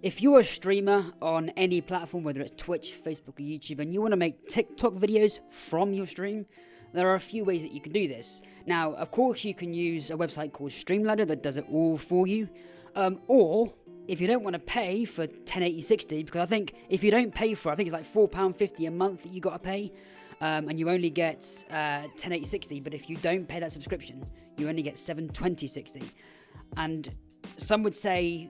If you're a streamer on any platform, whether it's Twitch, Facebook, or YouTube, and you want to make TikTok videos from your stream, there are a few ways that you can do this. Now, of course, you can use a website called Streamladder that does it all for you. Or, if you don't want to pay for 1080/60, because I think if you don't pay for it, I think it's like £4.50 a month that you got to pay, and you only get 1080/60, but if you don't pay that subscription, you only get 720/60. And some would say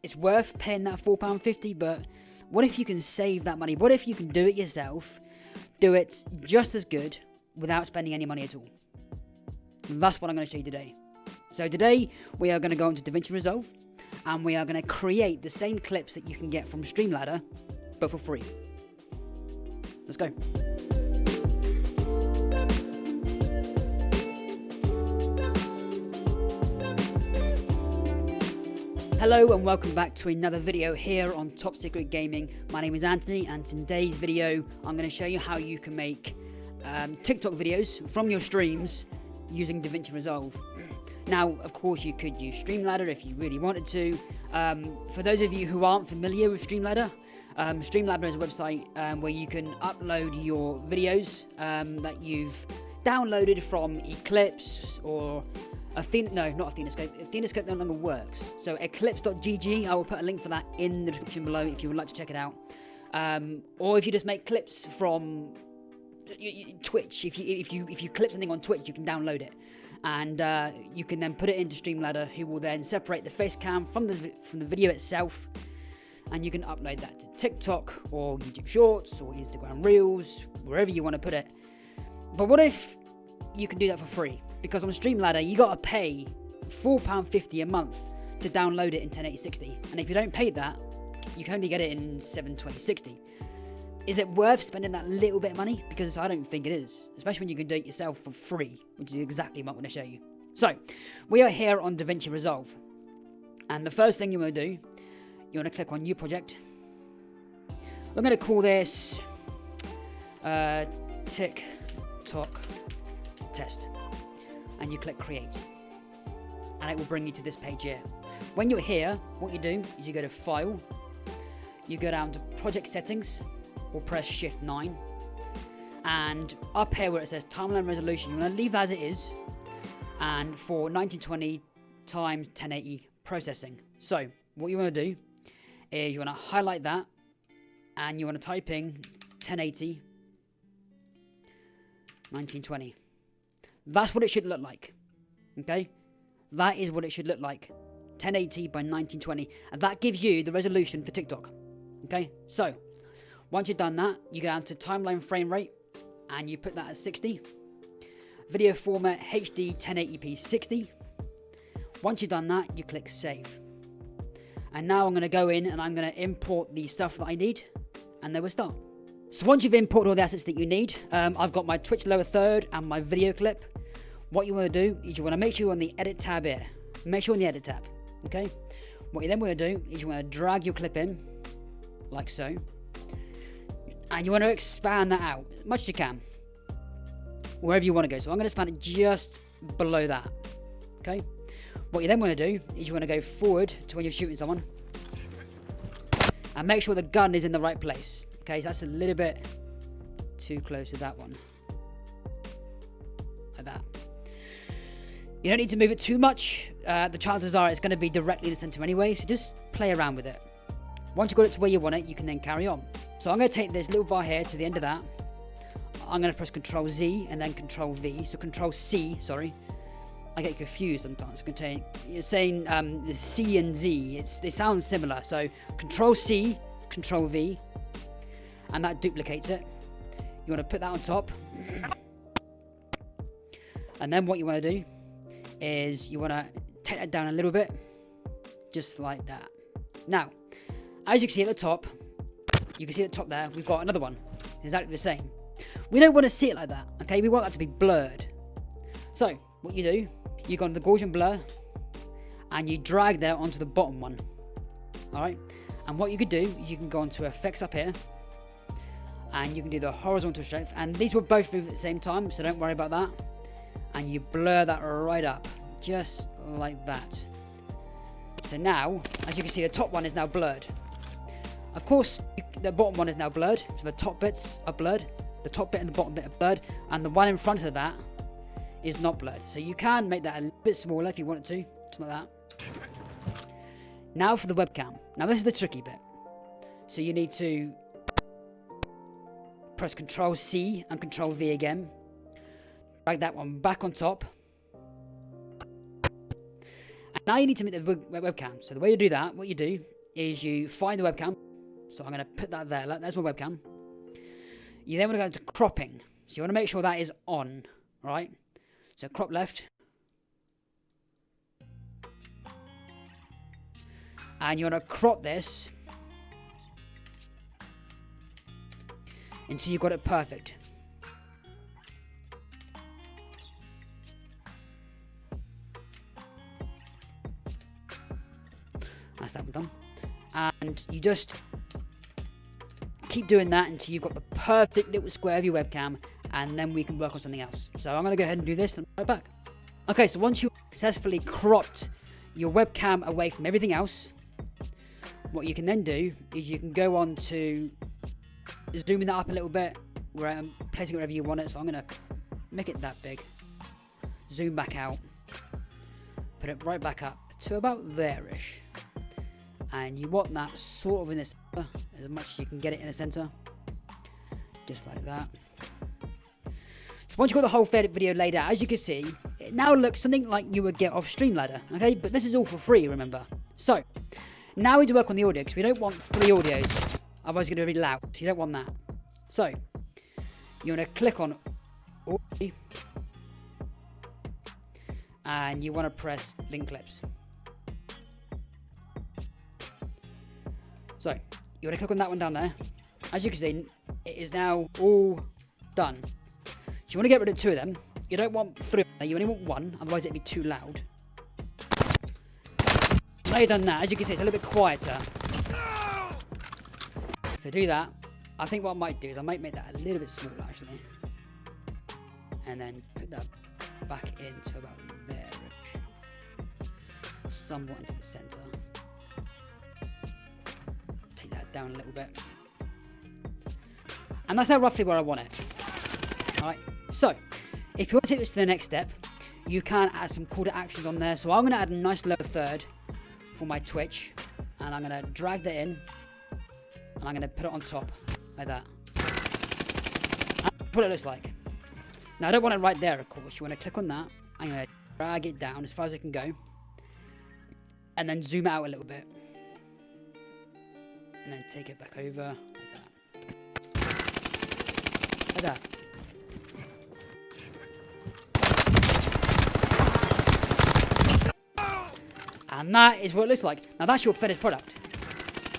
it's worth paying that £4.50, but what if you can save that money? What if you can do it yourself, do it just as good without spending any money at all? That's what I'm going to show you today. So today we are going to go into DaVinci Resolve and we are going to create the same clips that you can get from Streamladder, but for free. Let's go. Hello and welcome back to another video here on Top Secret Gaming. My name is Anthony, and in today's video I'm going to show you how you can make TikTok videos from your streams using DaVinci Resolve. Now, of course, you could use Streamladder if you really wanted to. For those of you who aren't familiar with Streamladder, Streamladder is a website where you can upload your videos that you've downloaded from Eclipse or Athenoscope no longer works. So eclipse.gg, I will put a link for that in the description below if you would like to check it out. Or if you just make clips from Twitch, if you clip something on Twitch, you can download it, and you can then put it into Streamladder, who will then separate the face cam from the video itself, and you can upload that to TikTok or YouTube Shorts or Instagram Reels, wherever you want to put it. But what if you can do that for free? Because on Streamladder, you got to pay £4.50 a month to download it in 1080/60, and if you don't pay that, you can only get it in 720/60. Is it worth spending that little bit of money? Because I don't think it is, especially when you can do it yourself for free, which is exactly what I'm going to show you. So, we are here on DaVinci Resolve, and the first thing you want to do, you want to click on New Project. We're going to call this TikTok Test, and you click Create, and it will bring you to this page here. When you're here, what you do is you go to File, you go down to Project Settings, or press Shift 9, and up here where it says Timeline Resolution, you want to leave as it is, and for 1920 times 1080 processing. So what you want to do is you want to highlight that, and you want to type in 1080 1920. That's what it should look like. Okay, that is what it should look like, 1080 by 1920, and that gives you the resolution for TikTok. Okay, so once you've done that, you go down to timeline frame rate and you put that at 60. Video format HD 1080p 60. Once you've done that, you click save. And now I'm going to go in and I'm going to import the stuff that I need, and then we'll start. So once you've imported all the assets that you need, I've got my Twitch lower third and my video clip. What you want to do is you want to make sure you're on the edit tab here. Make sure you're on the edit tab. Okay. What you then want to do is you want to drag your clip in like so. And you want to expand that out as much as you can, wherever you want to go. So I'm going to expand it just below that. Okay. What you then want to do is you want to go forward to when you're shooting someone, and make sure the gun is in the right place. Okay, so that's a little bit too close to that one, like that. You don't need to move it too much. The chances are it's going to be directly in the center anyway, so just play around with it. Once you've got it to where you want it, you can then carry on. So I'm going to take this little bar here to the end of that. I'm going to press Control Z and then Control V. So Control C, sorry. I get confused sometimes. You're saying the C and Z. They sound similar. So Control C, Control V, and that duplicates it. You want to put that on top. And then what you want to do is you want to take that down a little bit, just like that. Now, as you can see at the top, there, we've got another one. It's exactly the same. We don't want to see it like that, okay? We want that to be blurred. So, what you do, you go on the Gaussian blur, and you drag that onto the bottom one. Alright? And what you could do is you can go onto effects up here, and you can do the horizontal strength, and these will both move at the same time, so don't worry about that. And you blur that right up, just like that. So now, as you can see, the top one is now blurred. Of course, the bottom one is now blurred, so the top bits are blurred. The top bit and the bottom bit are blurred, and the one in front of that is not blurred. So you can make that a little bit smaller if you wanted to, just like that. Now for the webcam. Now this is the tricky bit. So you need to press Control C and Control V again. Drag that one back on top. And now you need to make the webcam. So the way you do that, what you do is you find the webcam. So I'm going to put that there. That's my webcam. You then want to go into cropping. So you want to make sure that is on. Right? So crop left. And you want to crop this until you've got it perfect. That's that one done. And you just keep doing that until you've got the perfect little square of your webcam, and then we can work on something else. So I'm going to go ahead and do this and right back. Okay, so once you've successfully cropped your webcam away from everything else, what you can then do is you can go on to zooming that up a little bit, where I'm placing it wherever you want it. So I'm going to make it that big, zoom back out, put it right back up to about there-ish. And you want that sort of in the center, as much as you can get it in the center, just like that. So once you've got the whole video laid out, as you can see, it now looks something like you would get off Streamladder, okay? But this is all for free, remember. So now we need to work on the audio, because we don't want 3 audios, otherwise it's going to be really loud. So you don't want that. So you want to click on audio, and you want to press link clips. So you want to click on that one down there. As you can see, it is now all done. So you want to get rid of 2 of them. You don't want 3. You only want 1, otherwise it'd be too loud. Now you've done that, as you can see, it's a little bit quieter. So do that. I think what I might do is I might make that a little bit smaller, actually. And then put that back into about there. Somewhat into the centre. Take that down a little bit. And that's now roughly where I want it. Alright, so if you want to take this to the next step, you can add some call to actions on there. So I'm going to add a nice lower third for my Twitch, and I'm going to drag that in, and I'm going to put it on top like that. That's what it looks like. Now I don't want it right there, of course. You want to click on that. I'm going to drag it down as far as it can go, and then zoom out a little bit, and then take it back over like that. And that is what it looks like. Now that's your finished product.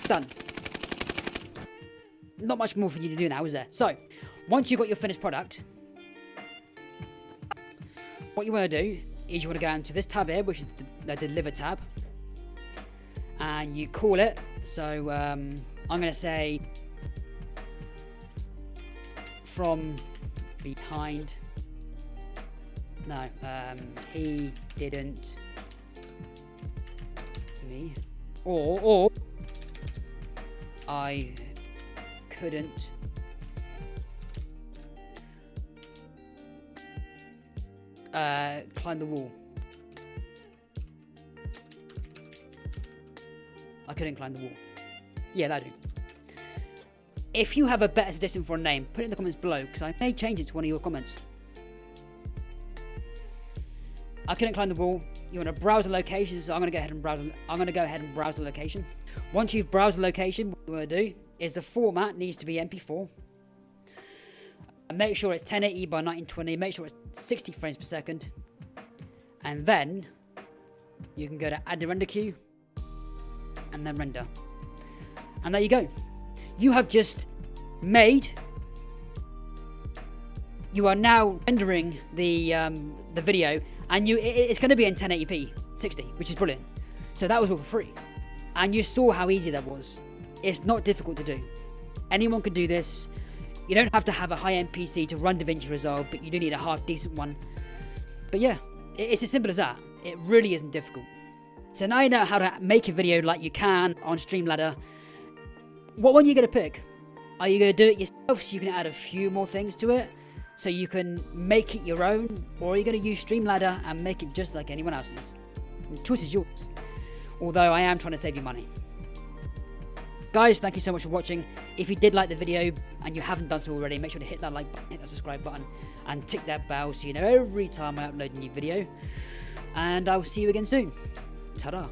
Done. Not much more for you to do now, is there? So, once you've got your finished product, what you want to do is you want to go into this tab here, which is the Deliver tab. And you call it. So, I'm going to say from behind. No, he didn't. Me, or I couldn't climb the wall. I couldn't climb the wall. Yeah, that'll do. If you have a better suggestion for a name, put it in the comments below, because I may change it to one of your comments. I couldn't climb the wall. You want to browse the location, so I'm going to go ahead and browse the location. Once you've browsed the location, what you want to do is the format needs to be MP4. And make sure it's 1080 by 1920. Make sure it's 60 frames per second. And then you can go to add the render queue and then render. And there you go. You have just made. You are now rendering the video. And it's going to be in 1080p 60, which is brilliant. So that was all for free. And you saw how easy that was. It's not difficult to do. Anyone can do this. You don't have to have a high-end PC to run DaVinci Resolve, but you do need a half-decent one. But yeah, it's as simple as that. It really isn't difficult. So now you know how to make a video like you can on Streamladder what one are you going to pick? Are you going to do it yourself so you can add a few more things to it, so you can make it your own? Or are you going to use Streamladder and make it just like anyone else's? The choice is yours. Although I am trying to save you money. Guys, thank you so much for watching. If you did like the video and you haven't done so already, make sure to hit that like button, hit that subscribe button, and tick that bell so you know every time I upload a new video. And I will see you again soon. Ta-da.